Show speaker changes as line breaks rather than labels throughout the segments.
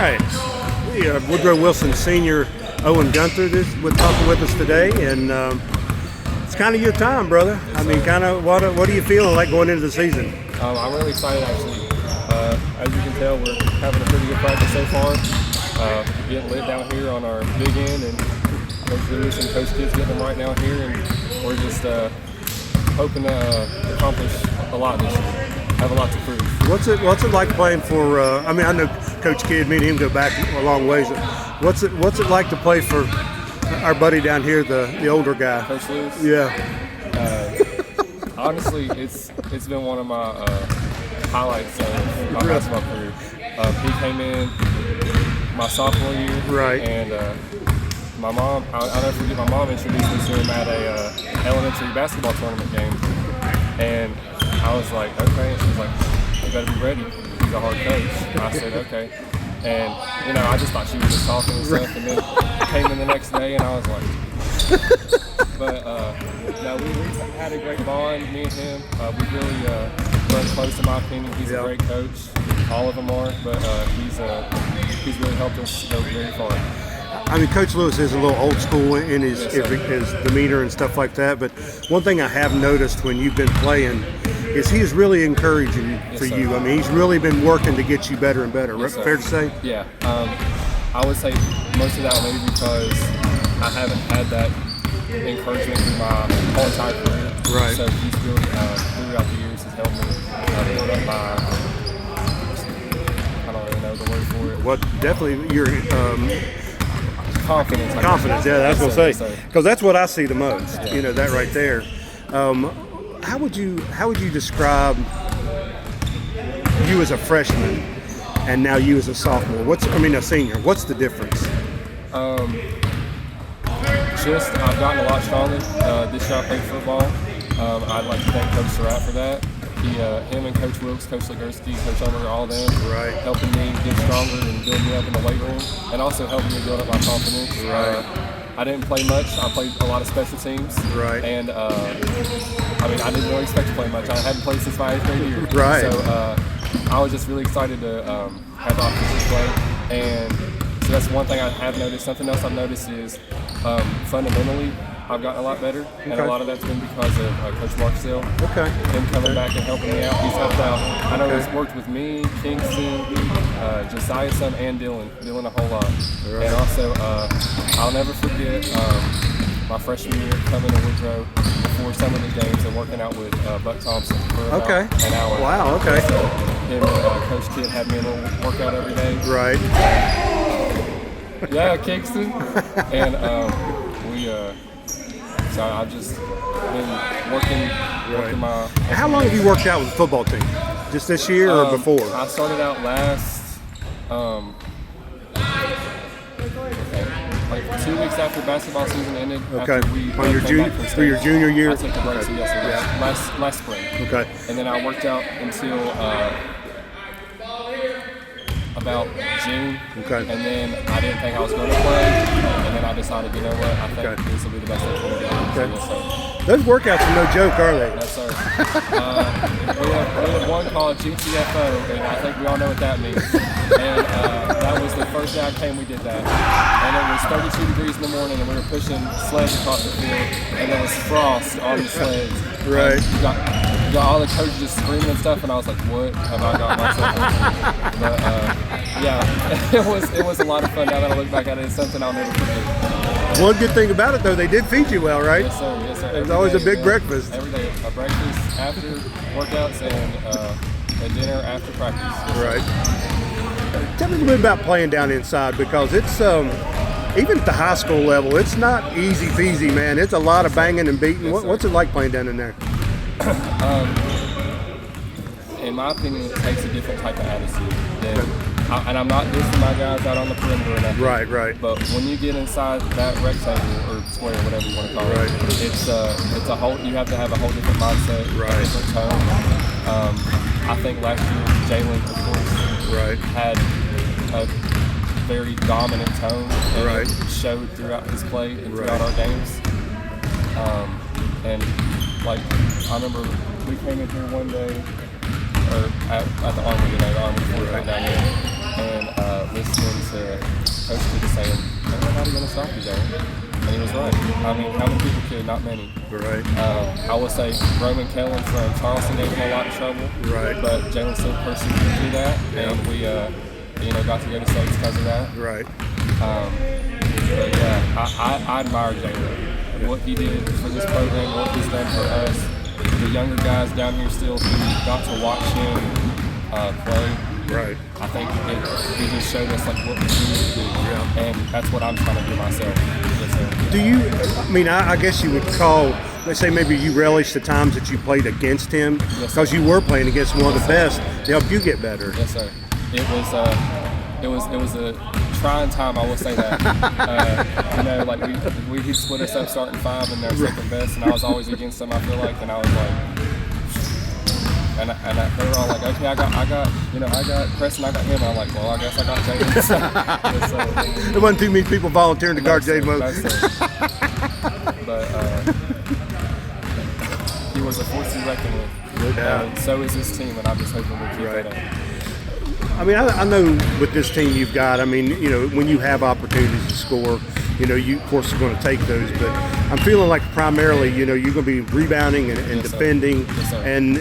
right. We have Woodrow Wilson Sr. Owen Gunter talking with us today, and it's kind of your time, brother. I mean, kind of what are you feeling like going into the season?
I'm really excited, actually. As you can tell, we're having a pretty good practice so far. Getting lit down here on our big end, and Coach Lewis and Coach Kidd's getting them right down here, and we're just hoping to accomplish a lot this year. Have a lot to prove.
What's it like playing for? I mean, I know Coach Kidd. Me and him go back a long ways. What's it like to play for our buddy down here, the older guy?
Coach Lewis.
Yeah.
Honestly, it's been one of my highlights of my basketball career. He came in my sophomore year,
right?
And my mom, I'll never forget, my mom introduced me to him at a elementary basketball tournament game, and I was like, okay. And she's like, you better be ready. He's a hard coach. I said, okay. And, I just thought she was just talking and stuff. And then I came in the next day and I was like, but, no, we had a great bond, me and him. We really run close, in my opinion. He's a great coach. All of them are. But he's really helped us go very far.
I mean, Coach Lewis is a little old school in his demeanor and stuff like that. But one thing I have noticed when you've been playing is he is really encouraging for you. I mean, he's really been working to get you better and better.
Yes,
fair to say?
Yeah. I would say most of that maybe because I haven't had that encouragement through my whole entire career.
Right.
So he's really, throughout the years, has helped me build up my, I don't really know the word for it.
What definitely your
confidence.
Confidence, yeah, that's what I say. Because that's what I see the most.
Yeah.
That right there. How would you describe you as a freshman and now you as a sophomore? A senior. What's the difference?
I've gotten a lot stronger. This year I played football. I'd like to thank Coach Surratt for that. Him and Coach Wilkes, Coach Legursky, Coach Elmer, all them, helping me get stronger and build me up in the weight room, and also helping me build up my confidence. I didn't play much. I played a lot of special teams.
Right.
And I didn't really expect to play much. I hadn't played since my 8th grade year.
Right.
So I was just really excited to have the opportunity to play. And so that's one thing I have noticed. Something else I've noticed is fundamentally, I've gotten a lot better, and a lot of that's been because of Coach Marksdale.
Okay.
Him coming back and helping me out. He's helped out. I know he's worked with me, Kingston, Josiah some, and Dylan a whole lot. Right. And also, I'll never forget my freshman year coming to Woodrow before some of the games and working out with Buck Thompson for about an hour.
Wow, okay.
So him and Coach Kidd had me in a workout every day.
Right.
Yeah, Kingston. And so I've just been working my...
How long have you worked out with the football team? Just this year or before?
I started out last, like 2 weeks after basketball season ended.
Okay.
For
your junior year?
I took a break, so yes, last spring.
Okay.
And then I worked out until about June. Okay. And then I didn't think I was going to play. And then I decided, you know what, I think this will be the best thing for me to do.
Okay.
So,
those workouts are no joke, are they?
yes, sir. We have one called GTFO, and I think we all know what that means. And that was the first day I came, we did that. And it was 32 degrees in the morning, and we were pushing sleds across the field, and there was frost on the sleds.
Right.
You got all the coaches just screaming and stuff, and I was like, what have I got myself into? But yeah, it was a lot of fun. Now that I look back at it, it's something I'll never forget.
One good thing about it, though, they did feed you well, right?
Yes, sir. Yes, sir.
There's always a big breakfast.
Every day, a breakfast after workouts and a dinner after practice.
Right. Tell me a little bit about playing down inside, because it's even at the high school level, it's not easy peasy, man. It's a lot of banging and beating.
Yes,
What's it like playing down in there?
In my opinion, it takes a different type of attitude. And I'm not dissing my guys out on the perimeter or nothing.
Right.
But when you get inside that rectangle or square, whatever you want to call it, it's a whole. You have to have a whole different mindset, a different tone. I think last year Jalen, of course, had a very dominant tone, and it showed throughout his play and throughout our games. And like I remember, we came in here one day. Or at the Army, the Army Fort down here, and listening stop you, Jalen. And he was right. I mean, how many people could? Not many.
Right.
I will say Roman Kellen from Charleston gave him a lot of trouble.
Right.
But Jalen still persevered through that, and we, got to go to states because of that.
Right.
But yeah, I admire Jalen. What he did for this program, what he's done for us. The younger guys down here still who got to watch him play.
Right.
I think he just showed us like what we need to do, and that's what I'm trying to do myself.
Do you? I mean, I guess you would call. Let's say maybe you relish the times that you played against him because you were playing against one of the best to help you get better.
Yes, sir. It was a trying time. I will say that. Like he split us up starting 5 and they're second best, and I was always against them. I feel like, and I was like. And they were all like, okay, I got Preston, I got him. And I'm like, well, I guess I got Jaden.
There wasn't too many people volunteering to guard Jaden.
But he was a force to reckon with.
Yeah.
And so is this team, and I'm just hoping we'll keep that up.
I mean, I know with this team you've got, I mean, when you have opportunities to score, you of course are going to take those, but I'm feeling like primarily, you're going to be rebounding and defending.
Yes, sir.
And,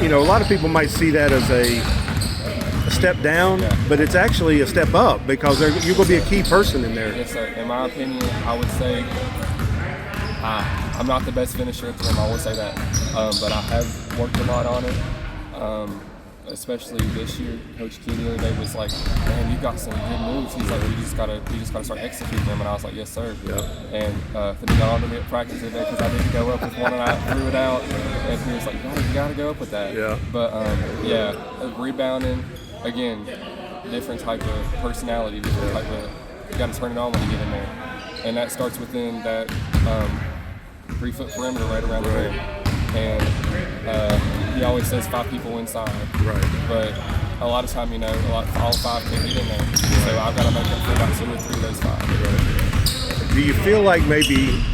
a lot of people might see that as a step down, but it's actually a step up because you're going to be a key person in there.
Yes, sir. In my opinion, I would say I'm not the best finisher at the rim, I will say that. But I have worked a lot on it. Especially this year, Coach Key the other day was like, "Man, you got some good moves." He's like, "You just gotta start executing them." And I was like, "Yes, sir."
Yep.
And he got on to me at practice today because I didn't go up with one and I threw it out. And he was like, "You gotta go up with that."
Yeah.
But rebounding again, different type of personality, different type of. You gotta turn it on when you get in there, and that starts within that 3-foot perimeter right around the rim. And he always says 5 people inside. Right. But a lot of time, all 5 can't get in there. So I've got to make them feel like 2 or 3 of those 5.
Right. Do you feel like maybe?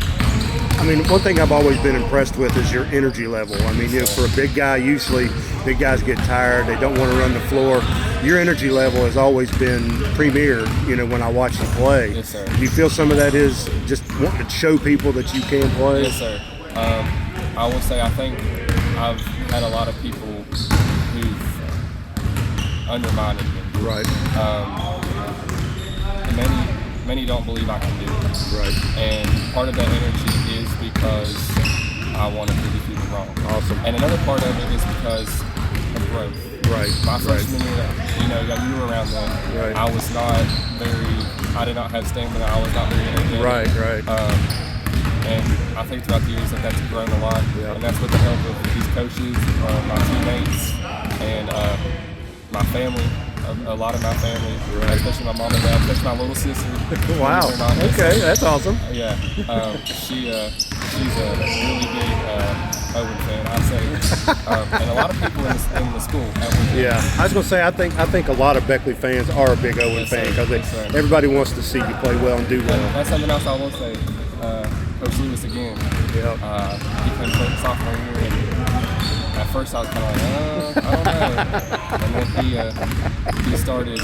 I mean, one thing I've always been impressed with is your energy level. I mean, for a big guy, usually big guys get tired. They don't want to run the floor. Your energy level has always been premier, when I watch you play.
Yes, sir.
Do you feel some of that is just wanting to show people that you can play?
Yes, sir. I will say I think I've had a lot of people who've undermined me.
Right.
Many don't believe I can do it.
Right.
And part of that energy is because I want to prove people wrong.
Awesome.
And another part of it is because of growth.
Right.
My freshman year, you were around then.
Right.
I did not have stamina. I was not very energetic.
Right.
And I think throughout the years that's grown a lot. Yeah. And that's with the help of these coaches, my teammates, and my family. A lot of my family, especially my mom and dad, especially my little sister.
Wow. Okay, that's awesome.
Yeah. She's a really big Owen fan, I say. And a lot of people in the school.
Yeah, I was going to say, I think a lot of Beckley fans are a big Owen fan because everybody wants to see you play well and do well.
That's something else I will say. Coach Lewis again.
Yeah.
He came to sophomore year, and at first I was kind of like, I don't know. And then he started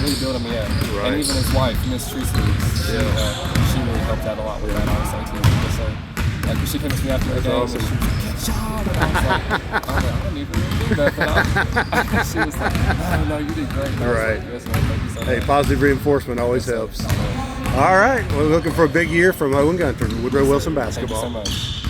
really building me up. Right. And even his wife, Miss Trusley, she really helped out a lot with that, I would say, too. Like, she came to me after the game, awesome. And she was like, good job. And I don't even do that. But she was like, no, you did great.
Right.
Like, yes, man, thank you so much.
Hey, positive reinforcement always helps. All right, we're looking for a big year from Owen Gunter, Woodrow Wilson basketball.
Thank you so much.